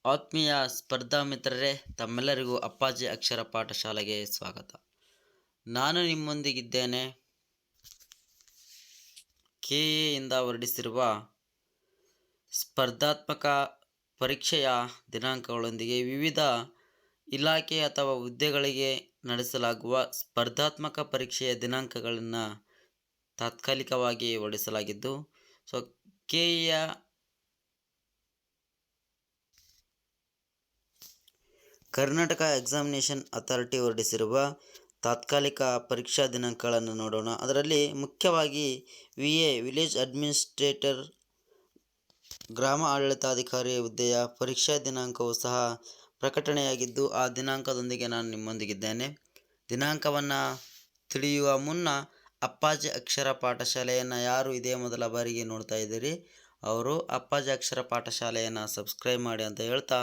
ಆತ್ಮೀಯ ಸ್ಪರ್ಧಾ ಮಿತ್ರರೇ, ತಮ್ಮೆಲ್ಲರಿಗೂ ಅಪ್ಪಾಜಿ ಅಕ್ಷರ ಪಾಠಶಾಲೆಗೆ ಸ್ವಾಗತ. ನಾನು ನಿಮ್ಮೊಂದಿಗಿದ್ದೇನೆ. ಕೆಎಯಿಂದ ಹೊರಡಿಸಿರುವ ಸ್ಪರ್ಧಾತ್ಮಕ ಪರೀಕ್ಷೆಯ ದಿನಾಂಕಗಳೊಂದಿಗೆ ವಿವಿಧ ಇಲಾಖೆ ಅಥವಾ ಹುದ್ದೆಗಳಿಗೆ ನಡೆಸಲಾಗುವ ಸ್ಪರ್ಧಾತ್ಮಕ ಪರೀಕ್ಷೆಯ ದಿನಾಂಕಗಳನ್ನು ತಾತ್ಕಾಲಿಕವಾಗಿ ಹೊರಡಿಸಲಾಗಿದ್ದು, ಕೆಎಯ ಕರ್ನಾಟಕ ಎಕ್ಸಾಮಿನೇಷನ್ ಅಥಾರಿಟಿ ಹೊರಡಿಸಿರುವ ತಾತ್ಕಾಲಿಕ ಪರೀಕ್ಷಾ ದಿನಾಂಕಗಳನ್ನು ನೋಡೋಣ. ಅದರಲ್ಲಿ ಮುಖ್ಯವಾಗಿ ವಿಲೇಜ್ ಅಡ್ಮಿನಿಸ್ಟ್ರೇಟರ್ ಗ್ರಾಮ ಆಡಳಿತಾಧಿಕಾರಿ ಹುದ್ದೆಯ ಪರೀಕ್ಷಾ ದಿನಾಂಕವೂ ಸಹ ಪ್ರಕಟಣೆಯಾಗಿದ್ದು, ಆ ದಿನಾಂಕದೊಂದಿಗೆ ನಾನು ನಿಮ್ಮೊಂದಿಗಿದ್ದೇನೆ. ದಿನಾಂಕವನ್ನು ತಿಳಿಯುವ ಮುನ್ನ ಅಪ್ಪಾಜಿ ಅಕ್ಷರ ಪಾಠಶಾಲೆಯನ್ನು ಯಾರು ಇದೇ ಮೊದಲ ಬಾರಿಗೆ ನೋಡ್ತಾ ಇದ್ದೀರಿ, ಅವರು ಅಪ್ಪಾಜಿ ಅಕ್ಷರ ಪಾಠಶಾಲೆಯನ್ನು ಸಬ್ಸ್ಕ್ರೈಬ್ ಮಾಡಿ ಅಂತ ಹೇಳ್ತಾ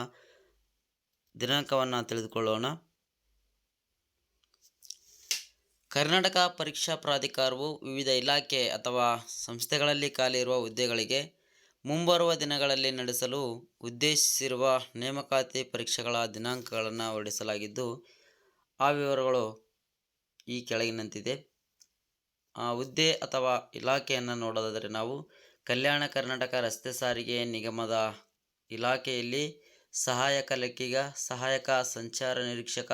ದಿನಾಂಕವನ್ನು ತಿಳಿದುಕೊಳ್ಳೋಣ. ಕರ್ನಾಟಕ ಪರೀಕ್ಷಾ ಪ್ರಾಧಿಕಾರವು ವಿವಿಧ ಇಲಾಖೆ ಅಥವಾ ಸಂಸ್ಥೆಗಳಲ್ಲಿ ಖಾಲಿ ಇರುವ ಹುದ್ದೆಗಳಿಗೆ ಮುಂಬರುವ ದಿನಗಳಲ್ಲಿ ನಡೆಸಲು ಉದ್ದೇಶಿಸಿರುವ ನೇಮಕಾತಿ ಪರೀಕ್ಷೆಗಳ ದಿನಾಂಕಗಳನ್ನು ಹೊರಡಿಸಲಾಗಿದ್ದು, ಆ ವಿವರಗಳು ಈ ಕೆಳಗಿನಂತಿದೆ. ಹುದ್ದೆ ಅಥವಾ ಇಲಾಖೆಯನ್ನು ನೋಡೋದಾದರೆ ನಾವು ಕಲ್ಯಾಣ ಕರ್ನಾಟಕ ರಸ್ತೆ ಸಾರಿಗೆ ನಿಗಮದ ಇಲಾಖೆಯಲ್ಲಿ ಸಹಾಯಕ ಲೆಕ್ಕಿಗ, ಸಹಾಯಕ ಸಂಚಾರ ನಿರೀಕ್ಷಕ,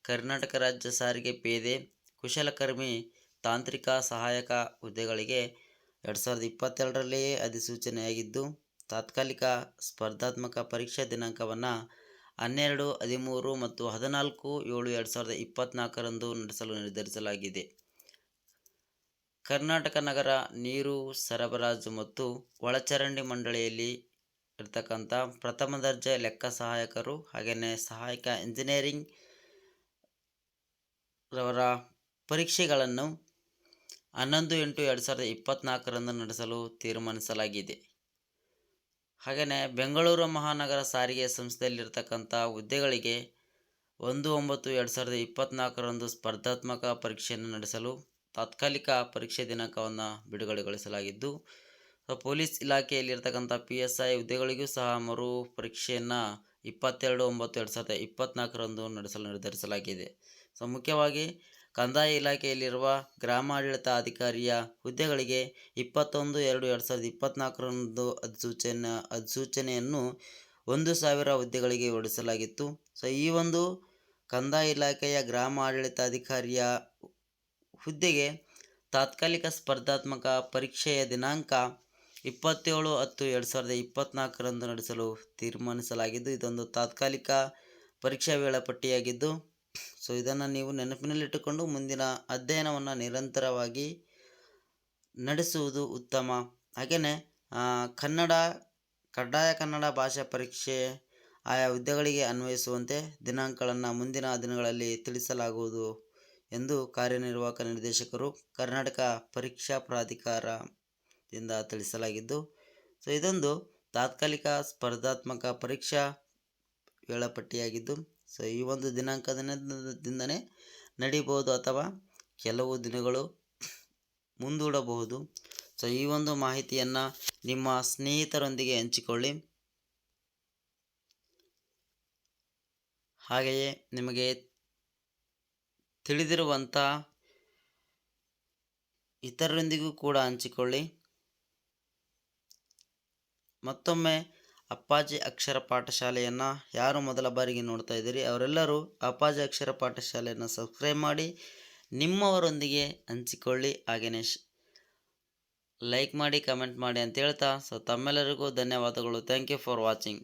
ಕರ್ನಾಟಕ ರಾಜ್ಯ ಸಾರಿಗೆ ಪೇದೆ, ಕುಶಲಕರ್ಮಿ, ತಾಂತ್ರಿಕ ಸಹಾಯಕ ಹುದ್ದೆಗಳಿಗೆ 2022ರಲ್ಲಿಯೇ ಅಧಿಸೂಚನೆಯಾಗಿದ್ದು, ತಾತ್ಕಾಲಿಕ ಸ್ಪರ್ಧಾತ್ಮಕ ಪರೀಕ್ಷಾ ದಿನಾಂಕವನ್ನು 12, 13 ಮತ್ತು 14/7/2024ರಂದು ನಡೆಸಲು ನಿರ್ಧರಿಸಲಾಗಿದೆ. ಕರ್ನಾಟಕ ನಗರ ನೀರು ಸರಬರಾಜು ಮತ್ತು ಒಳಚರಂಡಿ ಮಂಡಳಿಯಲ್ಲಿ ಇರ್ತಕ್ಕಂಥ ಪ್ರಥಮ ದರ್ಜೆ ಲೆಕ್ಕ ಸಹಾಯಕರು ಹಾಗೆಯೇ ಸಹಾಯಕ ಇಂಜಿನಿಯರಿಂಗ್ ರವರ ಪರೀಕ್ಷೆಗಳನ್ನು 11/8/2024ರಂದು ನಡೆಸಲು ತೀರ್ಮಾನಿಸಲಾಗಿದೆ. ಹಾಗೆಯೇ ಬೆಂಗಳೂರು ಮಹಾನಗರ ಸಾರಿಗೆ ಸಂಸ್ಥೆಯಲ್ಲಿರ್ತಕ್ಕಂಥ ಹುದ್ದೆಗಳಿಗೆ 1/9/2024ರಂದು ಸ್ಪರ್ಧಾತ್ಮಕ ಪರೀಕ್ಷೆಯನ್ನು ನಡೆಸಲು ತಾತ್ಕಾಲಿಕ ಪರೀಕ್ಷೆ ದಿನಾಂಕವನ್ನು ಬಿಡುಗಡೆಗೊಳಿಸಲಾಗಿದ್ದು, ಪೊಲೀಸ್ ಇಲಾಖೆಯಲ್ಲಿರ್ತಕ್ಕಂಥ PSI ಹುದ್ದೆಗಳಿಗೂ ಸಹ ಮರು ಪರೀಕ್ಷೆಯನ್ನು 22/9/2024ರಂದು ನಡೆಸಲು ನಿರ್ಧರಿಸಲಾಗಿದೆ. ಮುಖ್ಯವಾಗಿ ಕಂದಾಯ ಇಲಾಖೆಯಲ್ಲಿರುವ ಗ್ರಾಮಾಡಳಿತ ಅಧಿಕಾರಿಯ ಹುದ್ದೆಗಳಿಗೆ 21/2/2024ರಂದು ಅಧಿಸೂಚನೆಯನ್ನು 1,000 ಹುದ್ದೆಗಳಿಗೆ ಹೊರಡಿಸಲಾಗಿತ್ತು. ಈ ಒಂದು ಕಂದಾಯ ಇಲಾಖೆಯ ಗ್ರಾಮ ಆಡಳಿತಾಧಿಕಾರಿಯ ಹುದ್ದೆಗೆ ತಾತ್ಕಾಲಿಕ ಸ್ಪರ್ಧಾತ್ಮಕ ಪರೀಕ್ಷೆಯ ದಿನಾಂಕ 27/10/2024ರಂದು ನಡೆಸಲು ತೀರ್ಮಾನಿಸಲಾಗಿದ್ದು, ಇದೊಂದು ತಾತ್ಕಾಲಿಕ ಪರೀಕ್ಷಾ ವೇಳಾಪಟ್ಟಿಯಾಗಿದ್ದು, ಇದನ್ನು ನೀವು ನೆನಪಿನಲ್ಲಿಟ್ಟುಕೊಂಡು ಮುಂದಿನ ಅಧ್ಯಯನವನ್ನು ನಿರಂತರವಾಗಿ ನಡೆಸುವುದು ಉತ್ತಮ. ಹಾಗೆಯೇ ಕಡ್ಡಾಯ ಕನ್ನಡ ಭಾಷಾ ಪರೀಕ್ಷೆ ಆಯಾ ಹುದ್ದೆಗಳಿಗೆ ಅನ್ವಯಿಸುವಂತೆ ದಿನಾಂಕಗಳನ್ನು ಮುಂದಿನ ದಿನಗಳಲ್ಲಿ ತಿಳಿಸಲಾಗುವುದು ಎಂದು ಕಾರ್ಯನಿರ್ವಾಹಕ ನಿರ್ದೇಶಕರು, ಕರ್ನಾಟಕ ಪರೀಕ್ಷಾ ಪ್ರಾಧಿಕಾರದಿಂದ ತಿಳಿಸಲಾಗಿದ್ದು, ಇದೊಂದು ತಾತ್ಕಾಲಿಕ ಸ್ಪರ್ಧಾತ್ಮಕ ಪರೀಕ್ಷಾ ವೇಳಾಪಟ್ಟಿಯಾಗಿದ್ದು, ಈ ಒಂದು ದಿನಾಂಕದಿಂದನೇ ನಡೀಬಹುದು ಅಥವಾ ಕೆಲವು ದಿನಗಳು ಮುಂದೂಡಬಹುದು. ಈ ಒಂದು ಮಾಹಿತಿಯನ್ನು ನಿಮ್ಮ ಸ್ನೇಹಿತರೊಂದಿಗೆ ಹಂಚಿಕೊಳ್ಳಿ. ಹಾಗೆಯೇ ನಿಮಗೆ ತಿಳಿದಿರುವಂಥ ಇತರರೊಂದಿಗೂ ಕೂಡ ಹಂಚಿಕೊಳ್ಳಿ. ಮತ್ತೊಮ್ಮೆ ಅಪ್ಪಾಜಿ ಅಕ್ಷರ ಪಾಠಶಾಲೆಯನ್ನು ಯಾರು ಮೊದಲ ಬಾರಿಗೆ ನೋಡ್ತಾ ಇದ್ದೀರಿ, ಅವರೆಲ್ಲರೂ ಅಪ್ಪಾಜಿ ಅಕ್ಷರ ಪಾಠಶಾಲೆಯನ್ನು ಸಬ್ಸ್ಕ್ರೈಬ್ ಮಾಡಿ ನಿಮ್ಮವರೊಂದಿಗೆ ಹಂಚಿಕೊಳ್ಳಿ. ಹಾಗೆಯೇ ಲೈಕ್ ಮಾಡಿ, ಕಮೆಂಟ್ ಮಾಡಿ ಅಂತ ಹೇಳ್ತಾ ತಮ್ಮೆಲ್ಲರಿಗೂ ಧನ್ಯವಾದಗಳು. Thank you for watching.